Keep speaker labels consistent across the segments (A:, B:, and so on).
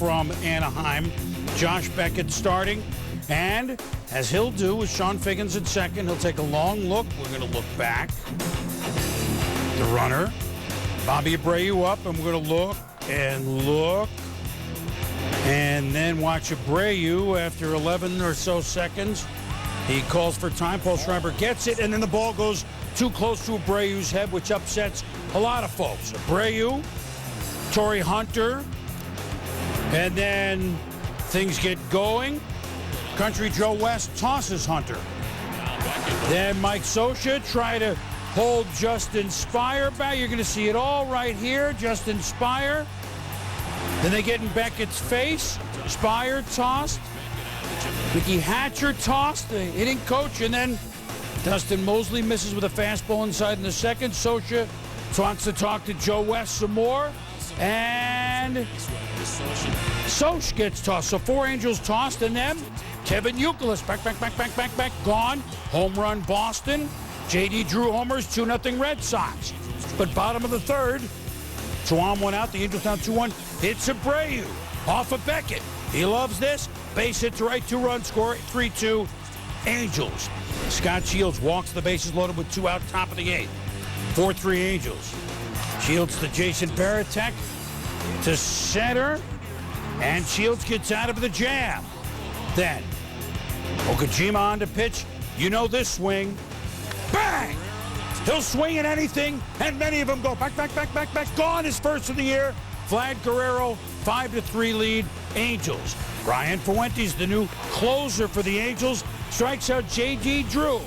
A: from Anaheim. Josh Beckett starting. And as he'll do with Sean Figgins at second, he'll take a long look. We're going to look back. The runner. Bobby Abreu up, and we're going to look and look. And then watch Abreu after 11 or so seconds. He calls for time. Paul Schreiber gets it, and then the ball goes too close to Abreu's head, which upsets a lot of folks. Abreu, Torrey Hunter, and then things get going. Country Joe West tosses Hunter. Then Mike Scioscia try to hold Justin Spire back. You're going to see it all right here. Justin Spire. Then they get in Beckett's face. Spire tossed. Mickey Hatcher tossed, the hitting coach, and then Dustin Mosley misses with a fastball inside in the second. Scioscia wants to talk to Joe West some more, and Scioscia gets tossed. So 4 Angels tossed, and then Kevin Youkilis back, gone. Home run Boston. J.D. Drew homers, 2-0 Red Sox. But bottom of the third, Tuam went out, the Angels down 2-1. Hits Abreu off of Beckett. He loves this. Base hit to right, 2-run score, 3-2 Angels. Scott Shields walks the bases loaded with 2 out, top of the 8th. 4-3 Angels. Shields to Jason Varitek to center, and Shields gets out of the jam. Then Okajima on to pitch. You know this swing. Bang! He'll swing at anything, and many of them go back. Gone, his first of the year. Vlad Guerrero, 5-3 lead, Angels. Brian Fuentes, the new closer for the Angels, strikes out J.D. Drew.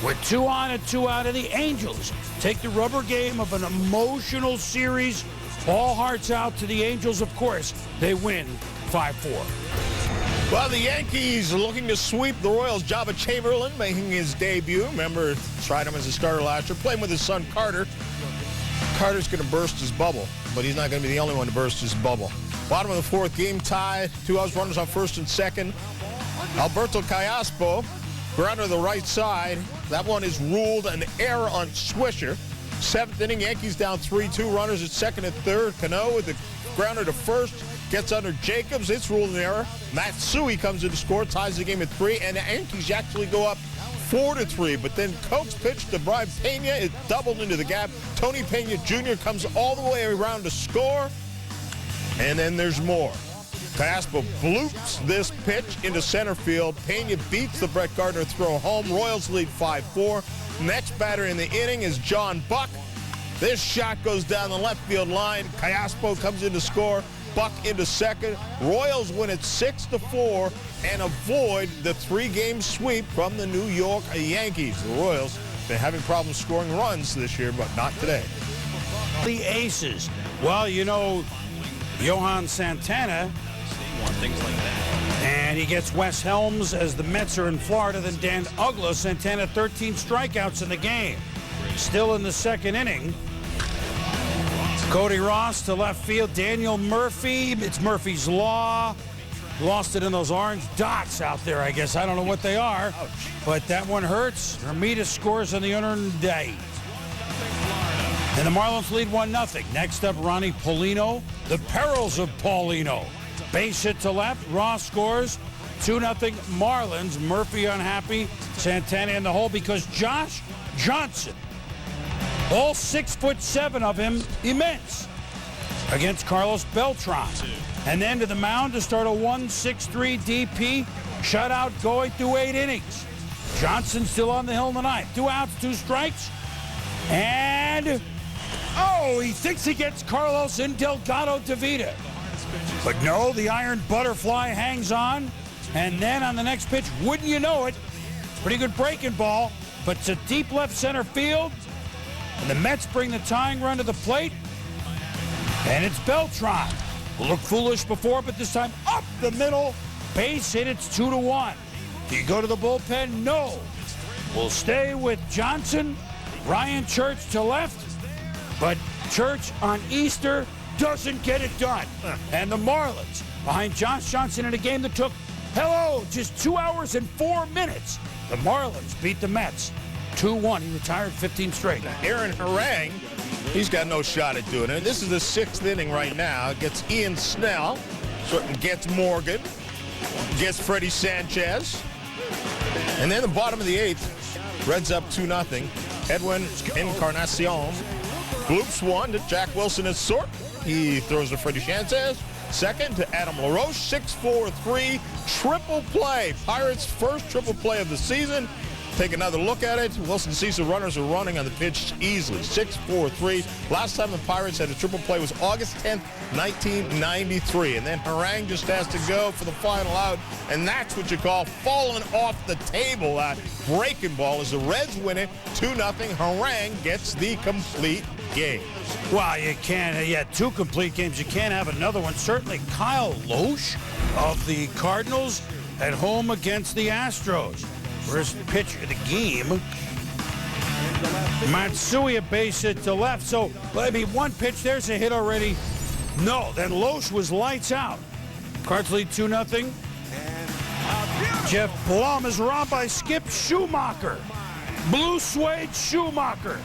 A: With 2 on and 2 out of the Angels. Take the rubber game of an emotional series. All hearts out to the Angels, of course. They win 5-4.
B: Well, the Yankees are looking to sweep the Royals. Jabba Chamberlain making his debut. Remember, tried him as a starter last year, playing with his son Carter. Carter's going to burst his bubble, but he's not going to be the only one to burst his bubble. Bottom of the 4th, game tied. 2 outs, runners on first and second. Alberto Callaspo, grounder to the right side. That one is ruled an error on Swisher. 7th inning, Yankees down 3-2. Runners at second and third. Cano with the grounder to first. Gets under Jacobs. It's ruled an error. Matsui comes in to score, ties the game at 3, and the Yankees actually go up 4-3. But then Coates pitched to Brian Pena. It doubled into the gap. Tony Pena Jr. comes all the way around to score. And then there's more. Caspo bloops this pitch into center field. Pena beats the Brett Gardner throw home. Royals lead 5-4. Next batter in the inning is John Buck. This shot goes down the left field line. Caspo comes in to score. Buck into second. Royals win it 6-4 and avoid the 3-game sweep from the New York Yankees. The Royals been having problems scoring runs this year, but not today.
A: The aces. Well, you know, Johan Santana, and he gets Wes Helms as the Mets are in Florida. Then Dan Uggla. Santana 13 strikeouts in the game. Still in the second inning. Cody Ross to left field. Daniel Murphy. It's Murphy's Law. Lost it in those orange dots out there, I guess. I don't know what they are, but that one hurts. Ramirez scores on the unearned day. And the Marlins lead 1-0. Next up, Ronnie Paulino. The perils of Paulino. Base hit to left. Ross scores. 2-0 Marlins. Murphy unhappy. Santana in the hole because Josh Johnson, all 6'7" of him, immense, against Carlos Beltran. And then to the mound to start a 1-6-3 DP. Shutout going through 8 innings. Johnson still on the hill in the 9th. 2 outs, 2 strikes. And, he thinks he gets Carlos in Delgado de Vida. But no, the iron butterfly hangs on. And then on the next pitch, wouldn't you know it, pretty good breaking ball, but it's a deep left center field. And the Mets bring the tying run to the plate. And it's Beltran, who looked foolish before, but this time up the middle. Base hit, it's 2-1. Do you go to the bullpen? No. We'll stay with Johnson. Ryan Church to left. But Church on Easter doesn't get it done. And the Marlins, behind Josh Johnson in a game that took, just 2 hours and 4 minutes. The Marlins beat the Mets 2-1. He retired 15 straight.
B: Aaron Harang, he's got no shot at doing it. This is the 6th inning right now. Gets Ian Snell. gets Morgan, gets Freddie Sanchez. And then the bottom of the 8th, Reds up 2-0. Edwin Encarnacion bloops one to Jack Wilson at short. He throws to Freddie Sanchez. Second to Adam LaRoche. 6-4-3 triple play. Pirates' first triple play of the season. Take another look at it. Wilson sees the runners are running on the pitch easily. 6-4-3. Last time the Pirates had a triple play was August 10th, 1993. And then Harang just has to go for the final out. And that's what you call falling off the table. That breaking ball as the Reds win it 2-0. Harang gets the complete game.
A: Well, you can't. You had 2 complete games. You can't have another one. Certainly Kyle Loesch of the Cardinals at home against the Astros. First pitch of the game. Matsui a base hit to left. So, I mean, one pitch, there's a hit already. No, then Loesch was lights out. Cards lead 2-0. Jeff Blum is robbed by Skip Schumacher. Blue suede Schumacher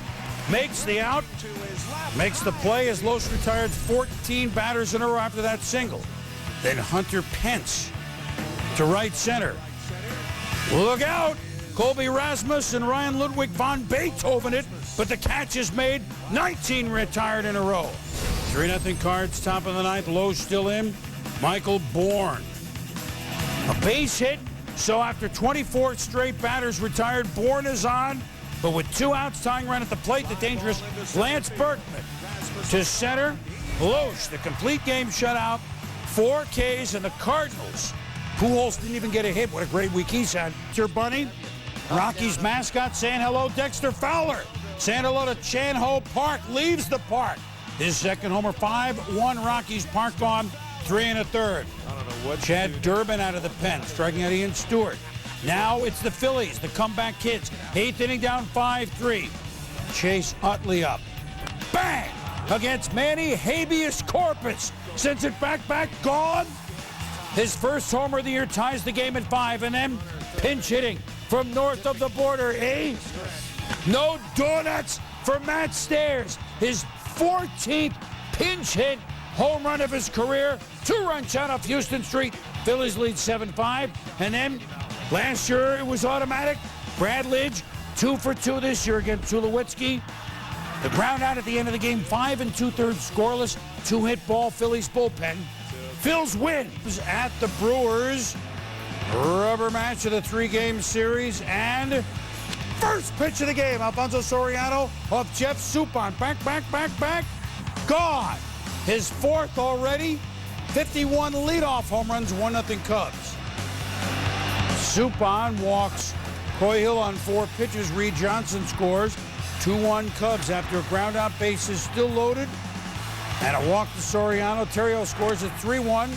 A: makes the out, makes the play as Loesch retired 14 batters in a row after that single. Then Hunter Pence to right center. Look out! Colby Rasmus and Ryan Ludwig von Beethoven it, but the catch is made. 19 retired in a row. 3-0 Cards, top of the 9th. Loesch still in. Michael Bourne. A base hit, so after 24 straight batters retired, Bourne is on, but with 2 outs, tying run at the plate, the dangerous Lance Berkman. To center, Loesch, the complete game shutout, 4 Ks, and the Cardinals. Pujols didn't even get a hit. What a great week he's had. Sir Bunny, Rockies mascot, saying hello. Dexter Fowler saying hello to Chan Ho Park. Leaves the park. His second homer, 5-1 Rockies. Park gone 3 1/3. Chad Durbin out of the pen, striking out Ian Stewart. Now it's the Phillies, the comeback kids. 8th inning down 5-3. Chase Utley up. Bang! Against Manny Habeas Corpus. Sends it back, gone. His first homer of the year ties the game at 5, and then pinch hitting from north of the border, eh? No donuts for Matt Stairs. His 14th pinch hit home run of his career. 2-run shot off Houston Street. Phillies lead 7-5. And then last year it was automatic. Brad Lidge, 2 for 2 this year against Tulowitzki. The ground out at the end of the game, 5 2/3 scoreless. 2-hit ball, Phillies bullpen. Phil's wins at the Brewers. Rubber match of the 3-game series. And first pitch of the game, Alfonso Soriano of Jeff Suppan. Back. Gone. His 4th already. 51 leadoff home runs, 1-0 Cubs. Suppan walks Coy Hill on 4 pitches. Reed Johnson scores. 2-1 Cubs after a ground out, bases still loaded. And a walk to Soriano. Terrio scores at 3-1.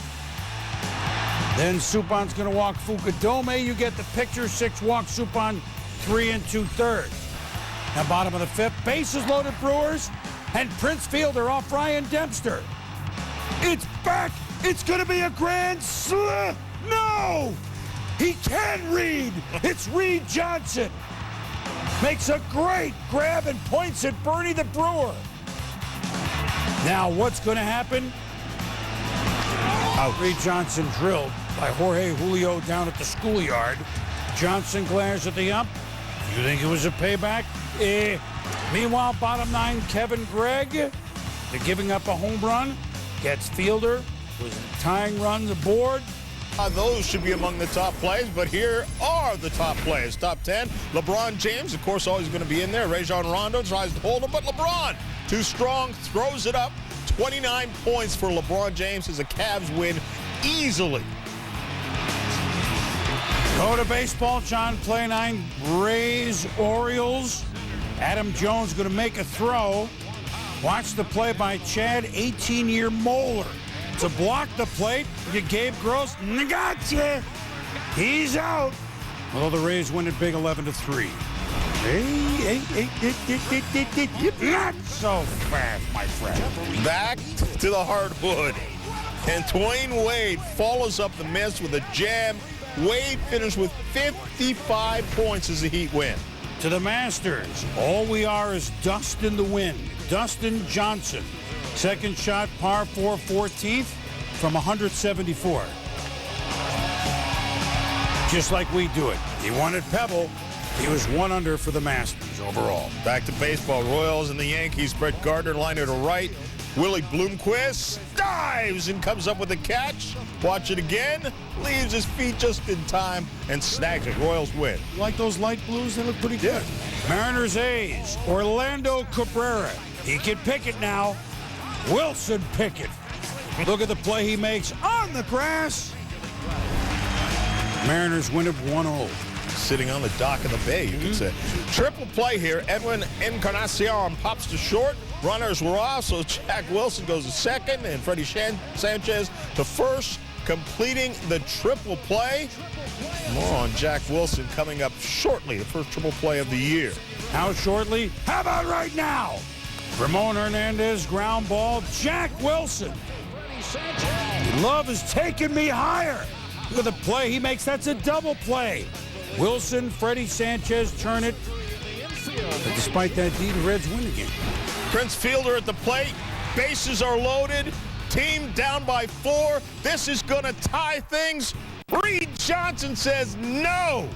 A: Then Suppan's going to walk Fukudome. You get the picture. 6 walks, Suppan 3 2/3. Now bottom of the 5th, bases loaded Brewers. And Prince Fielder off Ryan Dempster. It's back. It's going to be a grand slam. No! He can read. It's Reed Johnson. Makes a great grab and points at Bernie the Brewer. Now, what's going to happen? Reed Johnson drilled by Jorge Julio down at the schoolyard. Johnson glares at the ump. You think it was a payback? Meanwhile, bottom 9, Kevin Gregg. They're giving up a home run. Gets Fielder. Was tying runs aboard.
B: Those should be among the top plays, but here are the top plays. Top 10, LeBron James, of course, always going to be in there. Rajon Rondo tries to hold him, but LeBron, too strong, throws it up. 29 points for LeBron James as the Cavs win easily.
A: Go to baseball, John. Play 9, Rays, Orioles. Adam Jones going to make a throw. Watch the play by Chad, 18-year Moeller. To block the plate, you Gabe Gross. Gotcha! He's out. Well, the Rays win it big 11-3. Not so fast, my friend.
B: Back to the hardwood. And Dwayne Wade follows up the miss with a jam. Wade finished with 55 points as the Heat win.
A: To the Masters, all we are is dust in the wind. Dustin Johnson. Second shot, par 4, 14th. from 174. Just like we do it. He won at Pebble. He was 1 under for the Masters overall.
B: Back to baseball. Royals and the Yankees. Brett Gardner liner to right. Willie Bloomquist dives and comes up with a catch. Watch it again. Leaves his feet just in time and snags it. Royals win.
A: You like those light blues? They look pretty good. Mariners A's. Orlando Cabrera. He can pick it now. Wilson Pickett. Look at the play he makes on the grass. Mariners win it 1-0.
B: Sitting on the dock of the bay, you could say. Triple play here. Edwin Encarnacion pops to short. Runners were off, so Jack Wilson goes to second, and Freddie Sanchez to first, completing the triple play. More on Jack Wilson coming up shortly, the first triple play of the year.
A: How shortly? How about right now? Ramon Hernandez, ground ball. Jack Wilson. Love is taking me higher. Look at the play he makes. That's a double play. Wilson, Freddie Sanchez turn it. But despite that, the Reds win again.
B: Prince Fielder at the plate. Bases are loaded. Team down by 4. This is going to tie things. Reed Johnson says no.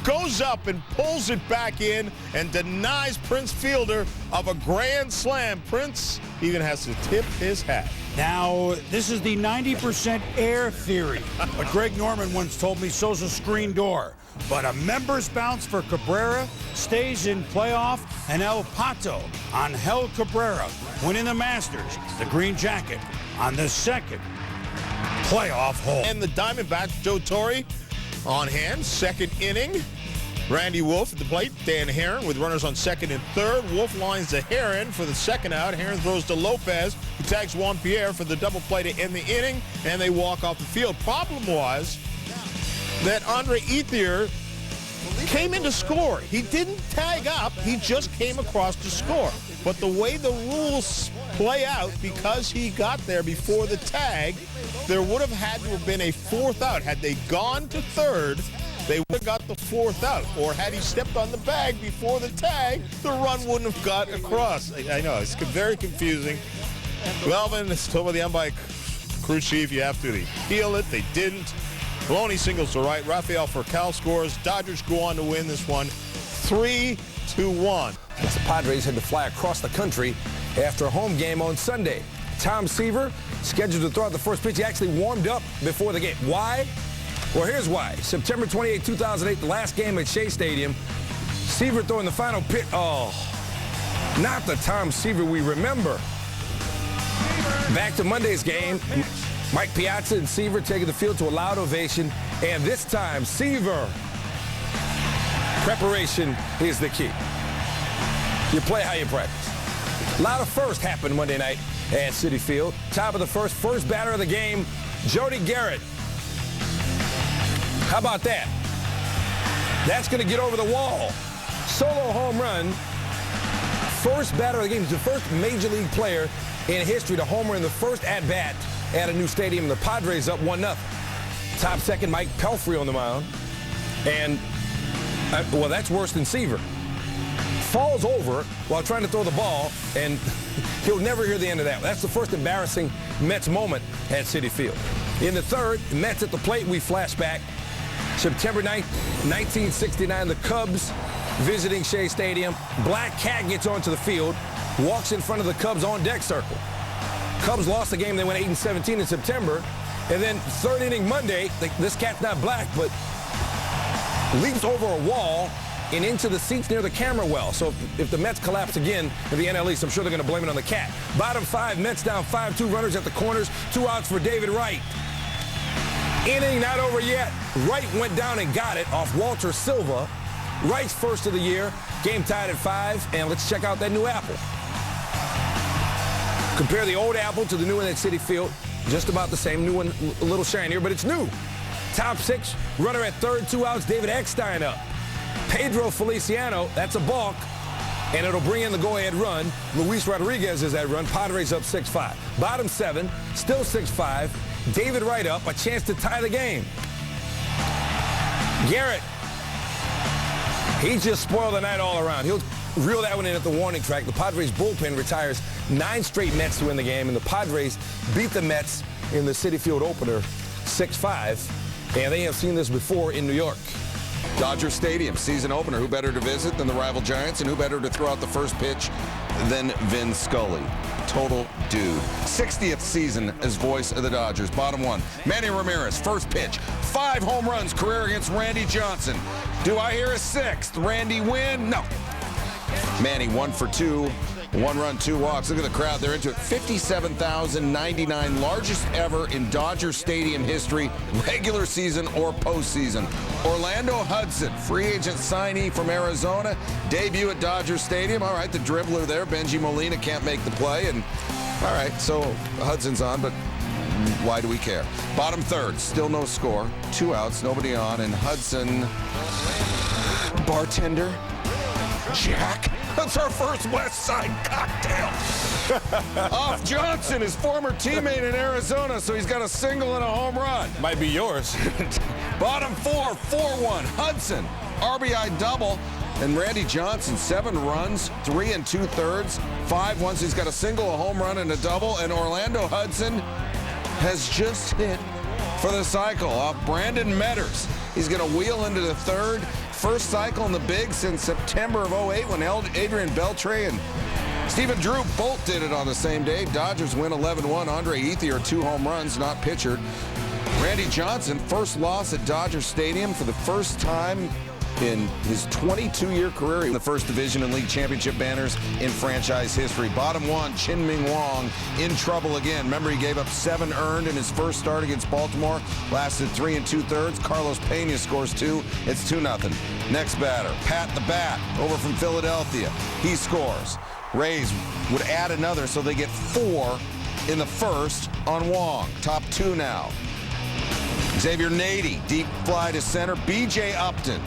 B: Goes up and pulls it back in and denies Prince Fielder of a grand slam. Prince even has to tip his hat.
A: Now, this is the 90% air theory. But Greg Norman once told me so's a screen door. But a member's bounce for Cabrera stays in playoff, and El Pato on Hel Cabrera winning the Masters, the green jacket, on the second playoff hole.
B: And the Diamondbacks, Joe Torre on hand, second inning. Randy Wolf at the plate. Dan Herron with runners on second and third. Wolf lines to Herron for the second out. Herron throws to Lopez, who tags Juan Pierre for the double play to end the inning, and they walk off the field. Problem was that Andre Ethier came in to score. He didn't tag up. He just came across to score. But the way the rules play out, because he got there before the tag, there would have had to have been a fourth out. Had they gone to third, they would have got the fourth out. Or had he stepped on the bag before the tag, the run wouldn't have got across. I know, it's very confusing. Melvin is told by the umpire, crew chief, you have to. They appeal it. They didn't. Maloney singles to right. Rafael Furcal scores. Dodgers go on to win this one 3-1.
C: As the Padres had to fly across the country after a home game on Sunday. Tom Seaver, scheduled to throw out the first pitch, he actually warmed up before the game. Why? Well, here's why. September 28, 2008, the last game at Shea Stadium, Seaver throwing the final pitch. Oh, not the Tom Seaver we remember. Back to Monday's game, Mike Piazza and Seaver taking the field to a loud ovation, and this time, Seaver. Preparation is the key. You play how you practice. A lot of first happened Monday night at Citi Field. Top of the first batter of the game, Jody Garrett. How about that? That's going to get over the wall. Solo home run. First batter of the game. He's the first major league player in history to homer in the first at-bat at a new stadium. The Padres up 1-0. Top second, Mike Pelfrey on the mound. And, well, that's worse than Seaver. Falls over while trying to throw the ball, and he'll never hear the end of that. That's the first embarrassing Mets moment at Citi Field. In the third, Mets at the plate, we flash back. September 9th, 1969, the Cubs visiting Shea Stadium. Black Cat gets onto the field, walks in front of the Cubs on deck circle. Cubs lost the game. They went 8-17 in September. And then third inning Monday, this cat's not black, but leaps over a wall and into the seats near the camera well. So if the Mets collapse again in the NL East, I'm sure they're going to blame it on the cat. Bottom 5, Mets down 5-2, runners at the corners, 2 outs for David Wright. Inning not over yet. Wright went down and got it off Walter Silva. Wright's first of the year. Game tied at 5, and let's check out that new apple. Compare the old apple to the new one at Citi Field. Just about the same. New one a little shinier, but it's new. Top 6, runner at third, 2 outs, David Eckstein up. Pedro Feliciano, that's a balk, and it'll bring in the go-ahead run. Luis Rodriguez is that run. Padres up 6-5. Bottom 7, still 6-5. David Wright up, a chance to tie the game. Garrett, he just spoiled the night all around. He'll reel that one in at the warning track. The Padres bullpen retires 9 straight Mets to win the game, and the Padres beat the Mets in the Citi Field opener, 6-5, and they have seen this before in New York.
D: Dodger Stadium, season opener. Who better to visit than the rival Giants, and who better to throw out the first pitch than Vin Scully? Total dude. 60th season as voice of the Dodgers. Bottom one, Manny Ramirez, first pitch. 5 home runs, career against Randy Johnson. Do I hear a 6th? Randy win? No. Manny 1 for 2. 1 run, 2 walks. Look at the crowd. They're into it. 57,099, largest ever in Dodger Stadium history, regular season or postseason. Orlando Hudson, free agent signee from Arizona, debut at Dodger Stadium. All right, the dribbler there, Benji Molina, can't make the play. And all right, so Hudson's on, but why do we care? Bottom third, still no score. 2 outs, nobody on, and Hudson, bartender, Jack. That's our first West Side cocktail. Off Johnson, his former teammate in Arizona, so he's got a single and a home run.
C: Might be yours.
D: Bottom 4, 4-1. Hudson, RBI double. And Randy Johnson, 7 runs, 3 2/3, 5 once. He's got a single, a home run, and a double. And Orlando Hudson has just hit for the cycle off Brandon Metters. He's going to wheel into the third. First cycle in the big since September of '08 when Adrian Beltre and Stephen Drew both did it on the same day. Dodgers win 11-1. Andre Ethier, 2 home runs, not pitchered. Randy Johnson, first loss at Dodger Stadium for the first time in his 22-year career. The first division and league championship banners in franchise history. Bottom 1, Chin-Ming Wong in trouble again. Remember, he gave up 7 earned in his first start against Baltimore. Lasted 3 2/3. Carlos Pena scores 2. It's 2-0. Next batter, Pat the Bat, over from Philadelphia. He scores. Rays would add another, so they get 4 in the first on Wong. Top 2 now. Xavier Nady, deep fly to center. B.J. Upton.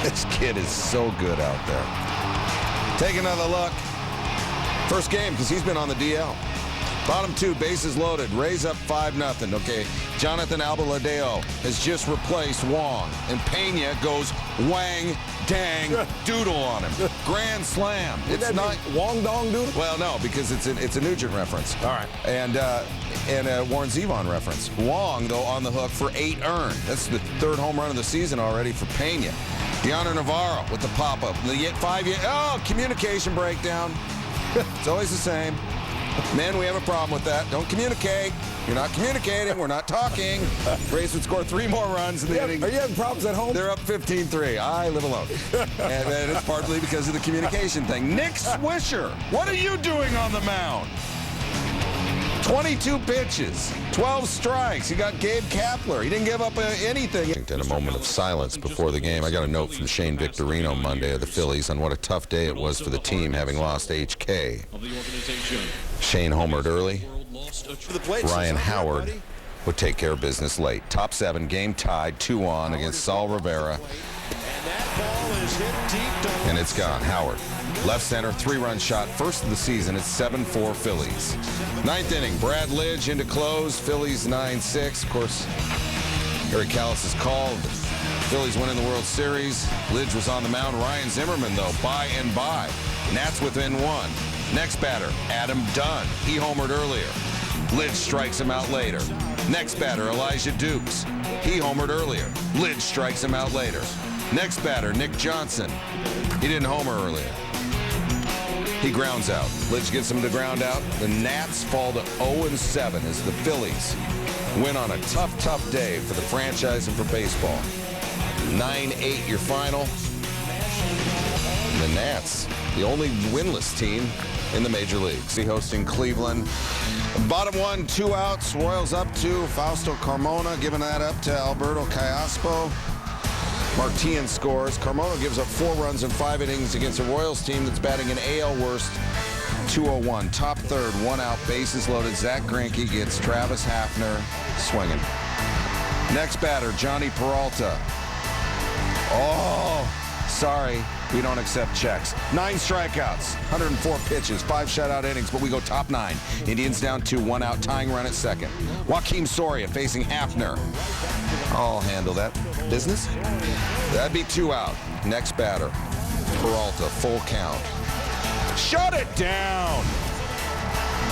D: This kid is so good out there. Take another look. First game, because he's been on the DL. Bottom 2, bases loaded. Rays up 5-0. Okay, Jonathan Albaladeo has just replaced Wong. And Pena goes wang, dang, doodle on him. Grand slam. It's not
C: Wong Dong Doodle?
D: Well, no, because it's a Nugent reference.
C: All right.
D: And a Warren Zevon reference. Wong, though, on the hook for 8 earned. That's the 3rd home run of the season already for Pena. Deanna Navarro with the pop-up. The 5-year, communication breakdown. It's always the same. Men, we have a problem with that. Don't communicate. You're not communicating. We're not talking. Rays would score 3 more runs in the inning.
C: Are you having problems at home?
D: They're up 15-3. I live alone. and it's partly because of the communication thing. Nick Swisher, what are you doing on the mound? 22 pitches, 12 strikes. He got Gabe Kapler. He didn't give up anything. In a moment of silence before the game, I got a note from Shane Victorino Monday of the Phillies on what a tough day it was for the team having lost HK. Shane homered early. Ryan Howard would take care of business late. Top 7, game tied, 2-on against Saul Rivera. And it's gone. Howard. Left center, 3-run shot, first of the season. It's 7-4 Phillies. 9th inning, Brad Lidge into close. Phillies 9-6. Of course, Harry Callis is called. Phillies winning the World Series. Lidge was on the mound. Ryan Zimmerman, though, by and by. Nats within 1. Next batter, Adam Dunn. He homered earlier. Lidge strikes him out later. Next batter, Elijah Dukes. He homered earlier. Lidge strikes him out later. Next batter, Nick Johnson. He didn't homer earlier. He grounds out. Lidge gets him to ground out. The Nats fall to 0-7 as the Phillies win on a tough, tough day for the franchise and for baseball. 9-8 your final. The Nats, the only winless team in the major leagues. Hosting Cleveland. Bottom 1, 2 outs. Royals up 2. Fausto Carmona giving that up to Alberto Callaspo. Martin scores. Carmona gives up 4 runs in 5 innings against a Royals team that's batting an AL worst 201. Top 3rd, 1 out, bases loaded. Zach Greinke gets Travis Hafner swinging. Next batter, Johnny Peralta. Oh, sorry, we don't accept checks. 9 strikeouts, 104 pitches, 5 shutout innings, but we go top 9. Indians down 2, 1 out, tying run at second. Joaquin Soria facing Hafner. I'll handle that business. That'd be 2 out. Next batter, Peralta, full count. Shut it down!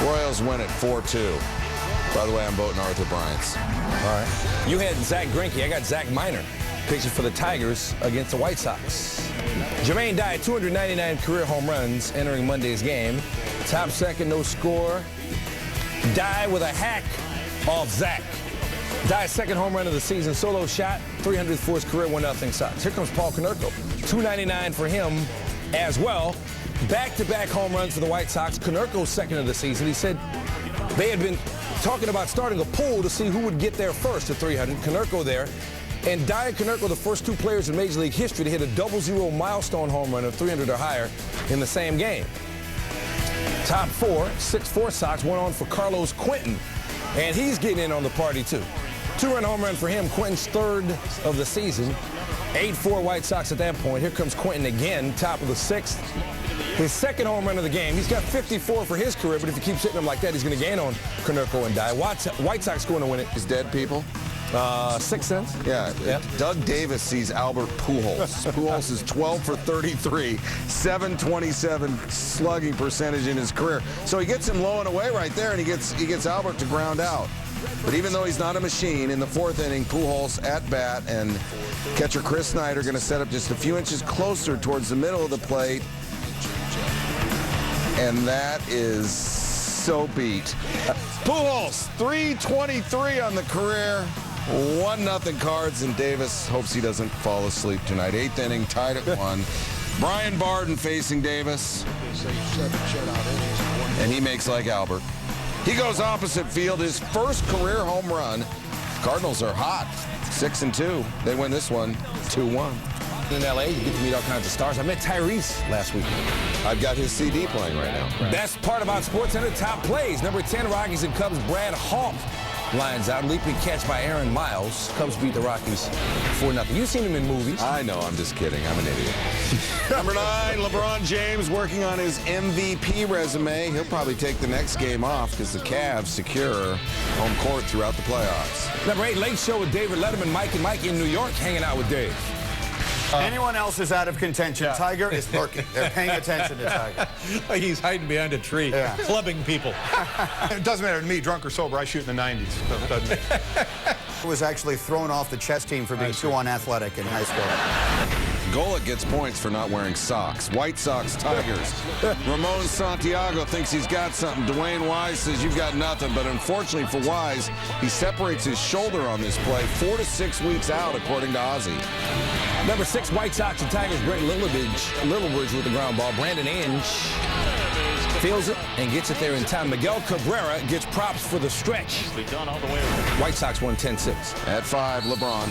D: Royals win it 4-2. By the way, I'm voting Arthur Bryant's.
C: All right. You had Zach Greinke. I got Zach Minor pitching for the Tigers against the White Sox. Jermaine Dye, 299 career home runs entering Monday's game. Top second, no score. Dye with a hack off Zach. Dye's second home run of the season, solo shot, 300th for his career, 1-0 Sox. Here comes Paul Konerko, 299 for him as well. Back-to-back home runs for the White Sox. Konerko's second of the season. He said they had been talking about starting a poll to see who would get there first at 300. Konerko there. And Dye and Konerko, the first two players in Major League history to hit a double-zero milestone home run of 300 or higher in the same game. Top four, 6-4 Sox, went on for Carlos Quentin. And he's getting in on the party, too. Two-run home run for him, Quentin's third of the season. 8-4 White Sox at that point. Here comes Quentin again, top of the sixth. His second home run of the game. He's got 54 for his career, but if he keeps hitting them like that, he's going to gain on Konerko and Dye. White Sox going to win it.
D: Is dead people?
C: 6 cents.
D: Yeah. Doug Davis sees Albert Pujols. Pujols is 12 for 33, 727 slugging percentage in his career. So he gets him low and away right there, and he gets Albert to ground out. But even though he's not a machine, in the fourth inning, Pujols at bat, and catcher Chris Snyder going to set up just a few inches closer towards the middle of the plate. And that is so beat. Pujols, 323 on the career. 1-0 Cards, and Davis hopes he doesn't fall asleep tonight. Eighth inning, tied at 1. Brian Barden facing Davis. And he makes like Albert. He goes opposite field, his first career home run. Cardinals are hot, 6-2. They win this one, 2-1.
C: In L.A., you get to meet all kinds of stars. I met Tyrese last week.
D: I've got his CD playing right now.
C: Best part about SportsCenter top plays. Number 10, Rockies and Cubs, Brad Hawk lines out. Leaping catch by Aaron Miles. Cubs beat the Rockies 4-0. You've seen him in movies.
D: I know, I'm just kidding. I'm an idiot. Number 9, LeBron James working on his MVP resume. He'll probably take the next game off because the Cavs secure home court throughout the playoffs.
C: Number 8, Late Show with David Letterman, Mike and Mike in New York, hanging out with Dave.
E: Anyone else is out of contention. Yeah. Tiger is lurking. They're paying attention to Tiger.
F: He's hiding behind a tree, clubbing people. It doesn't matter to me, drunk or sober. I shoot in the 90s. Doesn't
E: He was actually thrown off the chess team for being too unathletic in high school.
D: Golick gets points for not wearing socks. White Sox, Tigers. Ramon Santiago thinks he's got something. Dwayne Wise says you've got nothing. But unfortunately for Wise, he separates his shoulder on this play 4 to 6 weeks out, according to Ozzie.
C: Number 6, White Sox and Tigers, Brent Littlebridge with the ground ball. Brandon Inge feels it and gets it there in time. Miguel Cabrera gets props for the stretch. White Sox won 10-6.
D: At 5, LeBron.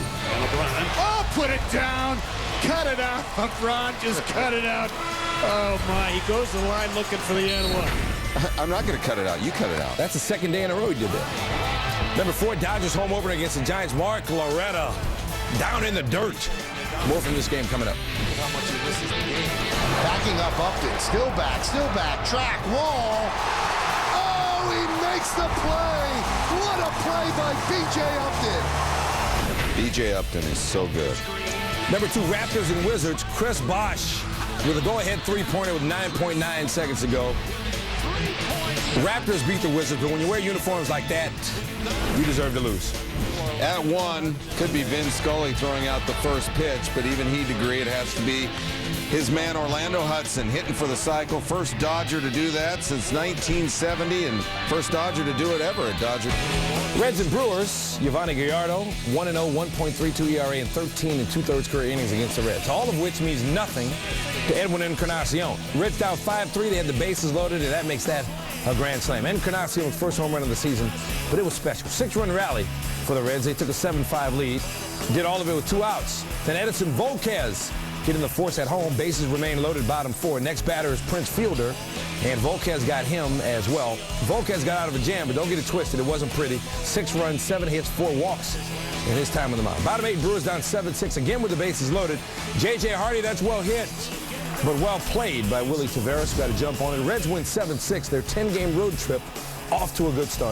G: Oh, put it down. Cut it out, LeBron. Just cut it out. Oh, my. He goes to the line looking for the end one.
D: I'm not going to cut it out. You cut it out.
C: That's the second day in a row he did that. Number 4, Dodgers home opener against the Giants. Mark Loretta down in the dirt. More from this game coming up.
H: Backing up Upton. Still back. Track, wall. Oh, he makes the play. What a play by B.J. Upton.
D: B.J. Upton is so good.
C: Number 2, Raptors and Wizards. Chris Bosh with a go-ahead three-pointer with 9.9 seconds to go. Raptors beat the Wizards, but when you wear uniforms like that, you deserve to lose.
D: At 1, could be Vin Scully throwing out the first pitch, but even he'd agree it has to be his man Orlando Hudson hitting for the cycle. First Dodger to do that since 1970, and first Dodger to do it ever at Dodger.
C: Reds and Brewers, Yovani Gallardo, 1-0, 1.32 ERA in 13 2/3 career innings against the Reds, all of which means nothing to Edwin Encarnacion. Reds down 5-3, they had the bases loaded, and that makes that a grand slam. Encarnacion's first home run of the season, but it was special. 6-run rally for the Reds. They took a 7-5 lead, did all of it with 2 outs. Then Edison Volquez getting the force at home. Bases remain loaded, bottom 4. Next batter is Prince Fielder, and Volquez got him as well. Volquez got out of a jam, but don't get it twisted. It wasn't pretty. 6 runs, 7 hits, 4 walks in his time on the mound. Bottom 8, Brewers down 7-6, again with the bases loaded. J.J. Hardy, that's well hit, but well played by Willie Taveras. Got to jump on it. Reds win 7-6. Their 10-game road trip off to a good start.